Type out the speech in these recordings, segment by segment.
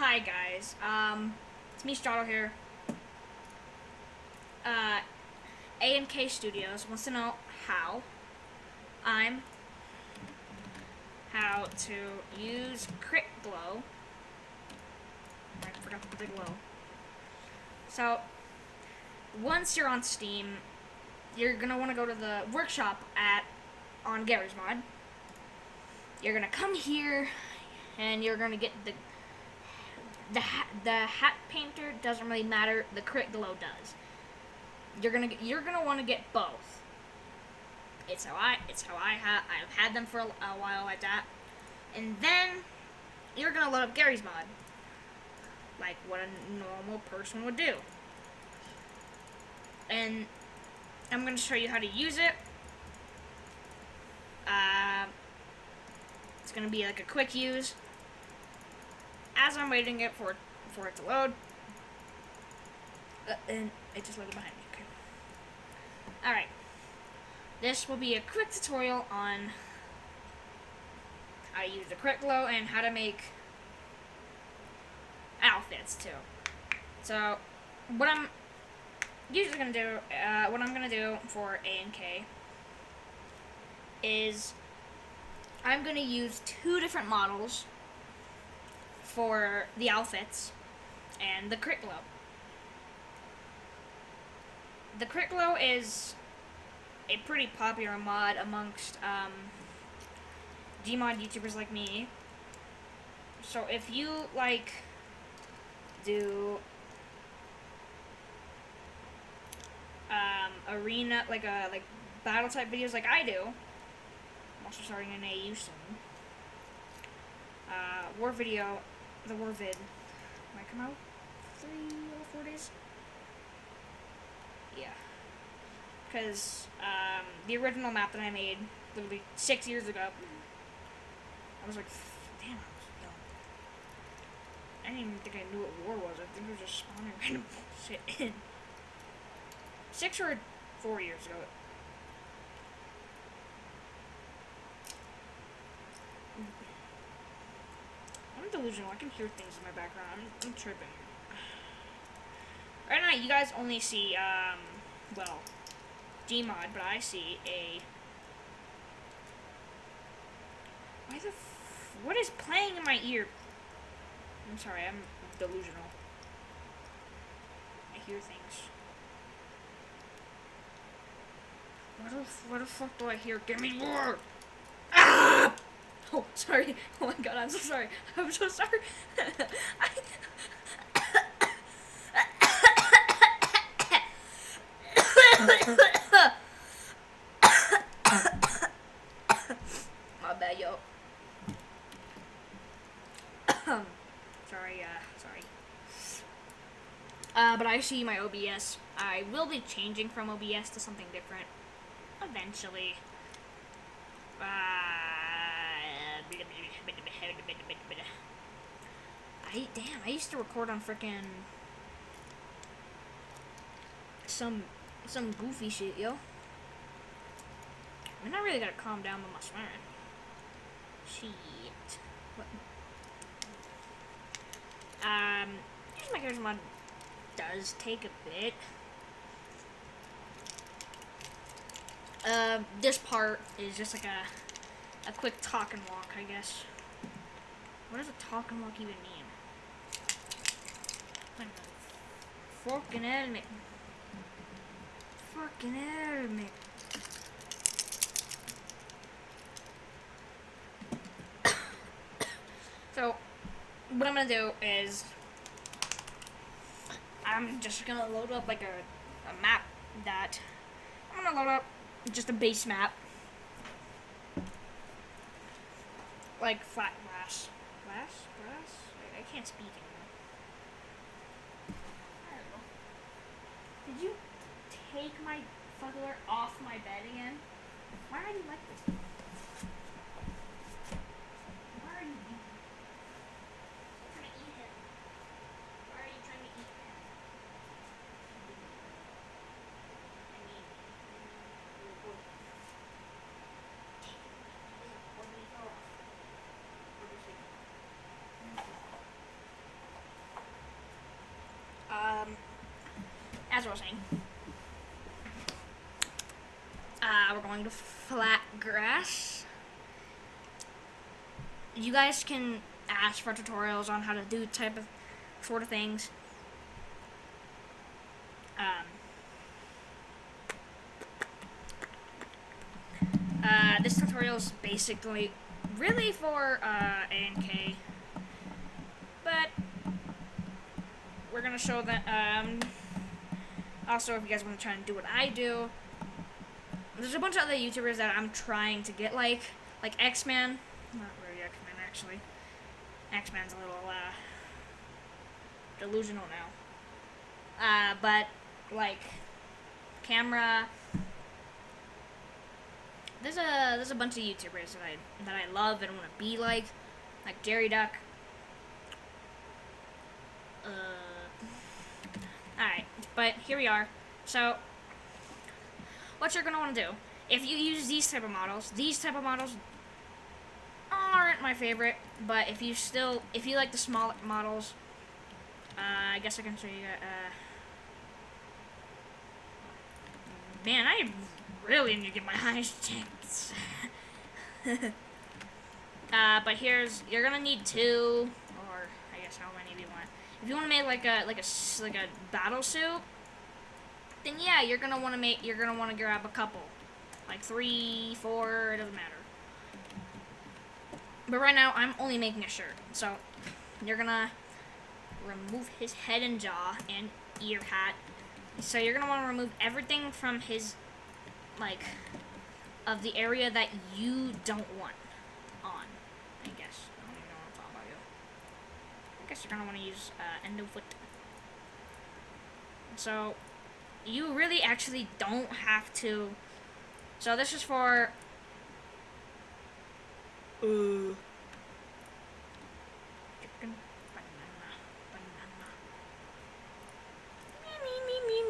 Hi guys, it's me Strato here. A&K Studios wants to know I'm how to use Crit Glow. I forgot to put the glow. So, once you're on Steam, you're gonna want to go to the workshop on Gary's Mod. You're gonna come here, and you're gonna get the hat painter doesn't really matter. The Crit Glow does. You're gonna want to get both. I've had them for a while like that, and then you're gonna load up Gary's Mod, like what a normal person would do. And I'm gonna show you how to use it. It's gonna be like a quick use. As I'm waiting for it to load, and it just loaded behind me. Okay. All right. This will be a quick tutorial on how to use the Crit Glow and how to make outfits too. So, what I'm usually gonna do, what I'm gonna do for A&K is I'm gonna use two different models for the outfits and the Crit Glow. The Crit Glow is a pretty popular mod amongst Gmod YouTubers like me. So if you do arena like battle type videos like I do, I'm also starting an AU soon. The war vid might come out 3 or 4 days. Yeah. Because the original map that I made literally 6 years ago, I was like, damn, I was young. I didn't even think I knew what war was. I think it was just spawning random shit in. 6 or 4 years ago. I'm delusional. I can hear things in my background. I'm tripping. Right now, you guys only see, Gmod, but I see what is playing in my ear? I'm sorry, I'm delusional. I hear things. What the fuck do I hear? Give me more! Ah! Oh, sorry. Oh my god, I'm so sorry. I'm so sorry. My bad, yo. Sorry. But I see my OBS. I will be changing from OBS to something different eventually. I used to record on frickin' some goofy shit, yo. I mean, I really gotta calm down with my swearing. Shit. What? Using my Gary's Mod does take a bit. This part is just like a quick talk and walk, I guess. What does a talk and walk even mean? Fucking helmet. Fucking helmet. So, what I'm gonna do is I'm just gonna load up like a map that I'm gonna load up just a base map, like flat glass. Glass? I can't speak anymore. I don't know. Did you take my fuckler off my bed again? Why are you like this? Why are you eating? I'm trying to eat him. Why are you trying to eat him? I mean, little boy. What did he throw off? What is it? as I was saying, we're going to flat grass. You guys can ask for tutorials on how to do sort of things. This tutorial is basically really for A and K, but we're gonna show that. Also, if you guys want to try and do what I do, there's a bunch of other YouTubers that I'm trying to get like X-Man. Not really X-Man, actually. X-Man's a little delusional now. But like camera. There's a bunch of YouTubers that I love and want to be like Jerry Duck. Alright, but here we are. So, what you're gonna want to do, if you use these type of models aren't my favorite, but if you like the small models, I guess I can show you. Man, I really need to get my eyes checked. But you're gonna need 2, or I guess how many do you want? If you want to make like a battle suit, then yeah, you're gonna want to grab a couple, like 3, 4, it doesn't matter. But right now, I'm only making a shirt, so you're gonna remove his head and jaw and ear hat. So you're gonna want to remove everything from his, of the area that you don't want on, I guess. I don't even know what I'm talking about you. I guess you're gonna want to use endo foot. So you really actually don't have to. So this is for chicken, banana.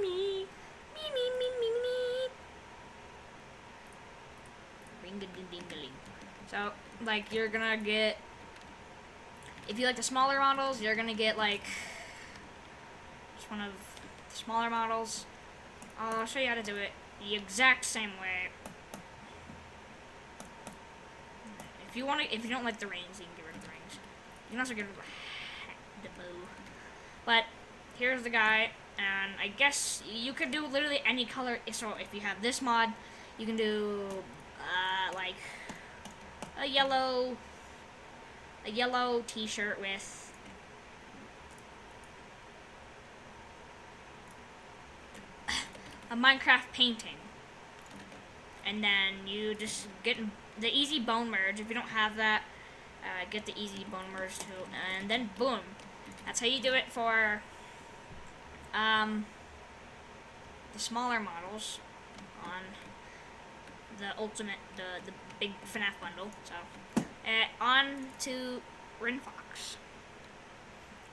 Me. Ring-a-ding-ding-a-ling. So, you're gonna get, if you like the smaller models, you're gonna get, just one of the smaller models. I'll show you how to do it the exact same way. If you don't like the rings, you can get rid of the rings. You can also get rid of the bow. But, here's the guy, and I guess you could do literally any color. So, if you have this mod, you can do, a yellow t-shirt with a Minecraft painting, and then you just get the easy bone merge. If you don't have that, get the easy bone merge too, and then boom, that's how you do it for the smaller models on the ultimate, the big FNAF bundle. So, on to Renfox.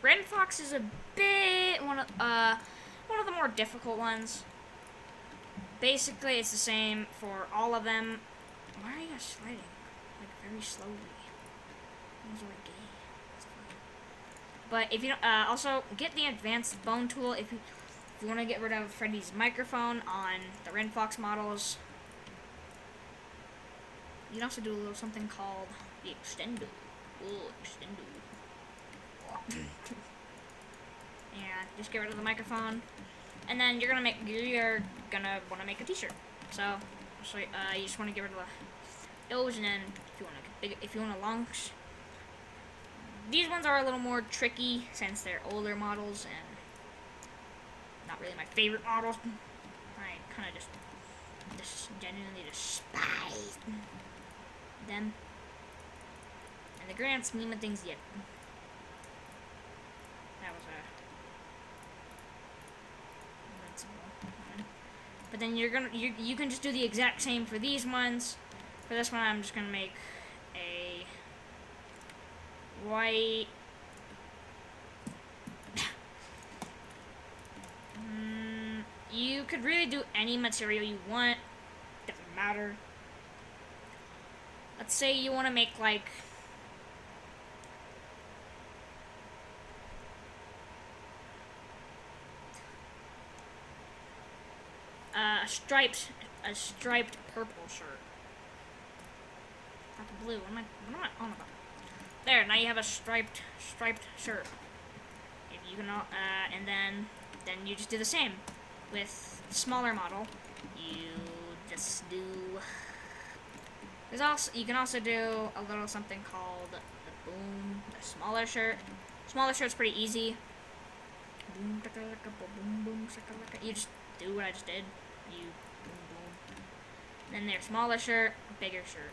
Renfox is a bit one of the more difficult ones. Basically, it's the same for all of them. Why are you guys sliding very slowly? These are gay. But if you don't, also get the advanced bone tool if you want to get rid of Freddy's microphone on the Renfox models. You can also do a little something called the extendo. Ooh, extendo. Yeah, just get rid of the microphone, and then you're gonna want to make a t-shirt. So, you just want to get rid of those, and then if you want a long. These ones are a little more tricky since they're older models and not really my favorite models. I kind of just genuinely despise them. In the grand scheme of things, yet. That was a but then you can just do the exact same for these ones. For this one, I'm just gonna make a white. You could really do any material you want. Doesn't matter. Let's say you want to make a striped purple shirt. Not the blue. What am I on about? There. Now you have a striped shirt. If you can, and then you just do the same with the smaller model. You just do. You can also do a little something called the boom, the smaller shirt. Smaller shirt's pretty easy. Boom, boom, boom, you just do what I just did. You boom, boom. Then there's smaller shirt, bigger shirt.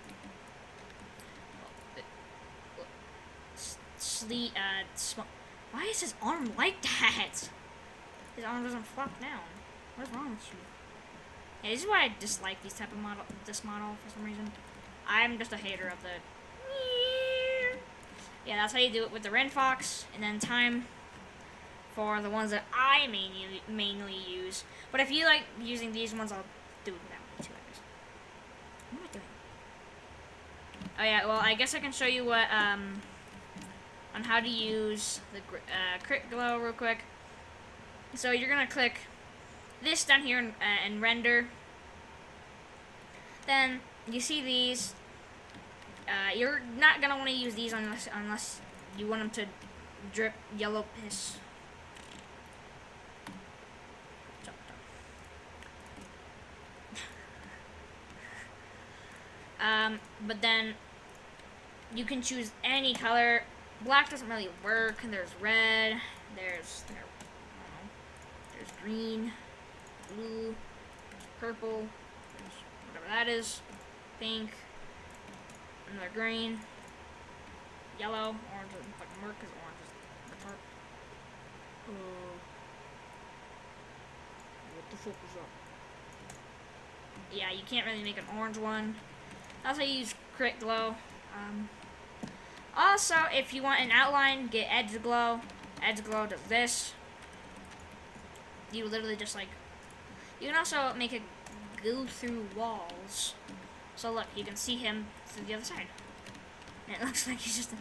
Why is his arm like that? His arm doesn't flop down. What's wrong with you? Yeah, this is why I dislike this model for some reason. I'm just a hater of the. Yeah, that's how you do it with the Ren Fox, and then time for the ones that I mainly use. But if you like using these ones, I'll do that one too, I guess. What am I doing? Oh yeah, well, I guess I can show you what on how to use the crit glow real quick. So you're gonna click this down here and render. Then you see these. You're not gonna want to use these unless you want them to drip yellow piss. But then you can choose any color. Black doesn't really work. There's red. There's green, blue, purple, whatever that is, pink, another green, yellow, orange doesn't fucking work because orange is the part. What the fuck is up? Yeah, you can't really make an orange one. That's how you use crit glow. Also, if you want an outline, get edge glow. Edge glow does this. You literally just like. You can also make it go through walls. So look, you can see him through the other side. And it looks like he's just.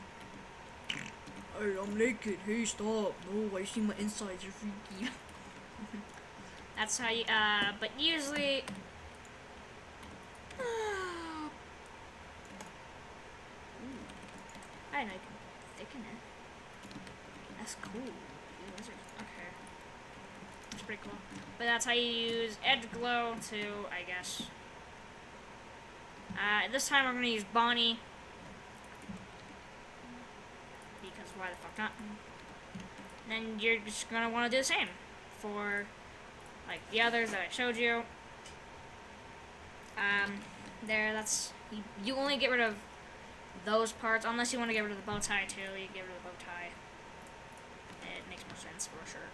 Hey, I'm naked. Hey, stop. No, I see my insides. You're freaky. That's how you. But usually. I know you can thicken it. That's cool. Okay. That's pretty cool. But that's how you use edge glow to, I guess. This time we're going to use Bonnie. Because why the fuck not? Then you're just going to want to do the same. For, like, the others that I showed you. You only get rid of those parts, unless you want to get rid of the bow tie too. You get rid of the bow tie. It makes more sense for sure.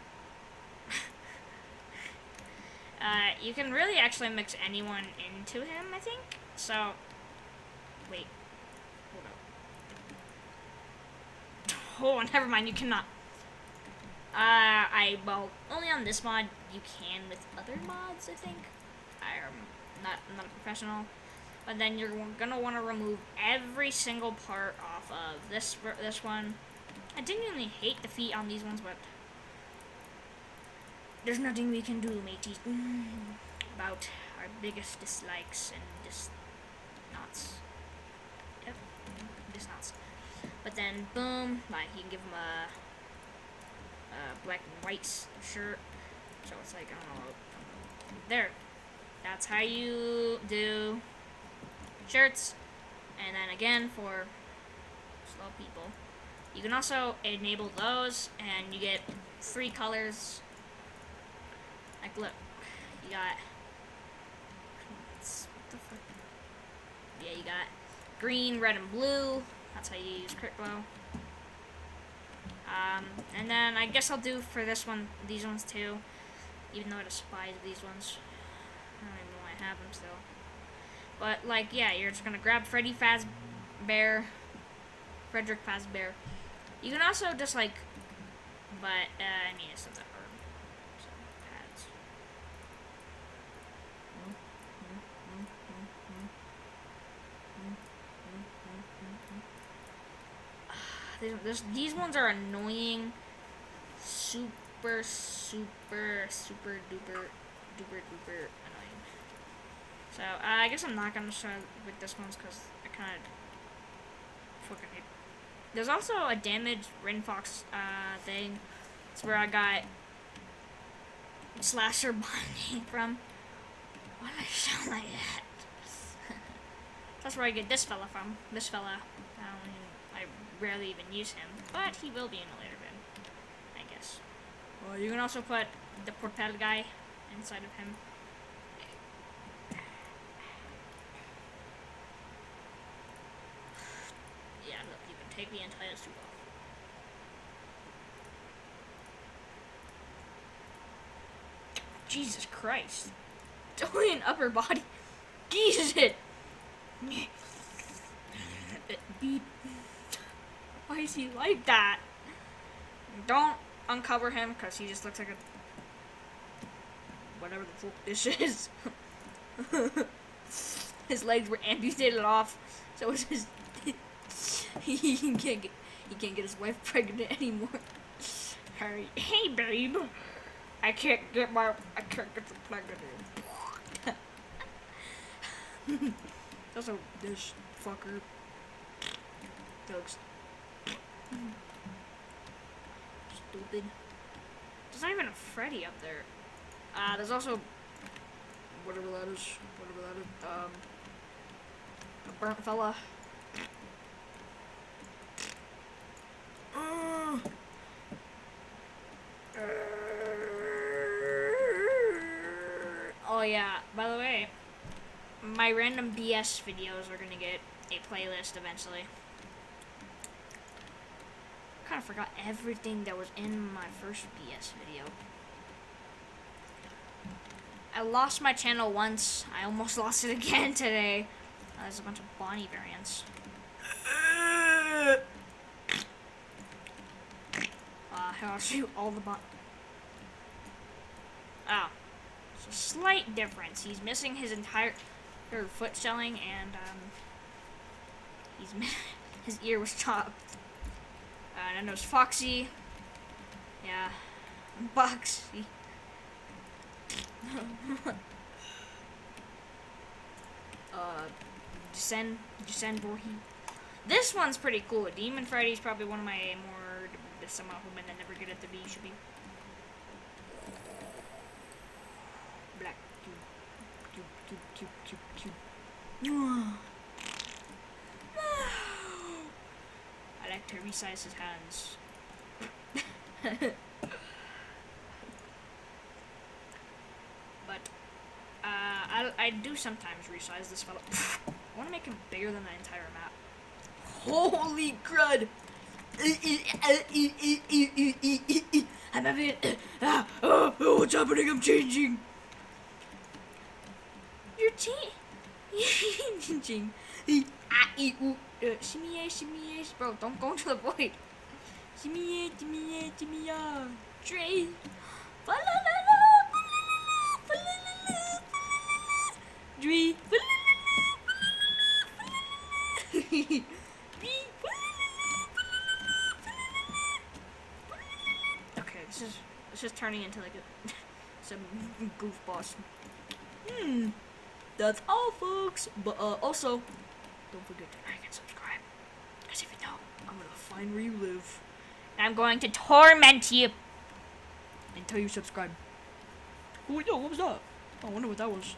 You can really actually mix anyone into him, I think. So, wait, hold up. Oh, never mind. You cannot. Well, only on this mod you can with other mods, I think. I'm not a professional. But then you're gonna want to remove every single part off of this one. I genuinely hate the feet on these ones, but there's nothing we can do, mateys, about our biggest dislikes and knots. Yep, knots. But then, boom, like you can give them a black and white shirt. So it's like, I don't know, there. That's how you do shirts. And then again, for slow people, you can also enable those, and you get 3 colors. Like, look, you got, what the fuck? Yeah, you got green, red, and blue. That's how you use crit glow. And then I guess I'll do for this one, these ones too, even though I despise these ones. I don't even know why I have them still. But, like, yeah, you're just gonna grab Frederick Fazbear. You can also just, like, but, I mean, it's something herb. So, pads. These ones are annoying. Super duper annoying. So, I guess I'm not gonna start with this one because I kind of fucking hate. There's also a damaged Rinfox thing. It's where I got Slasher Bonnie from. Why do I sound like that? That's where I get this fella from. This fella. I rarely even use him, but he will be in a later vid, I guess. Well, you can also put the propel guy inside of him. Yeah, look, you can take the entire suit off. Jesus Christ. It's only an upper body. Jesus it! Beep. Why is he like that? Don't uncover him because he just looks like a whatever the fuck this is. His legs were amputated off, so it's his he can't get his wife pregnant anymore. Hey babe, I can't get you pregnant. Also, this fucker looks stupid. There's not even a Freddy up there. There's also whatever that is. A burnt fella. Oh yeah, by the way, my random BS videos are gonna get a playlist eventually. Kind of forgot everything that was in my first BS video. I lost my channel once. I almost lost it again today. There's a bunch of Bonnie variants. Here, I'll show you all the Oh. It's a slight difference. He's missing his entire foot shelling, and his ear was chopped. And then there's Foxy. Yeah. Boxy. Descend Voorhees. This one's pretty cool. Demon Freddy's probably one of my more some of whom I never get it to be. Should be black. I like to resize his hands. But I do sometimes resize this fellow. I want to make him bigger than the entire map. Holy crud! I'm having it. What's happening? I'm changing. You're changing. Shimmy, bro, don't go into the void. Shimmy, Dre. Dre. Okay, this is turning into like some goofballs. That's all, folks. But also, don't forget to like and subscribe. Because if you don't, I'm gonna find where you live, and I'm going to torment you until you subscribe. Oh, yo, what was that? I wonder what that was.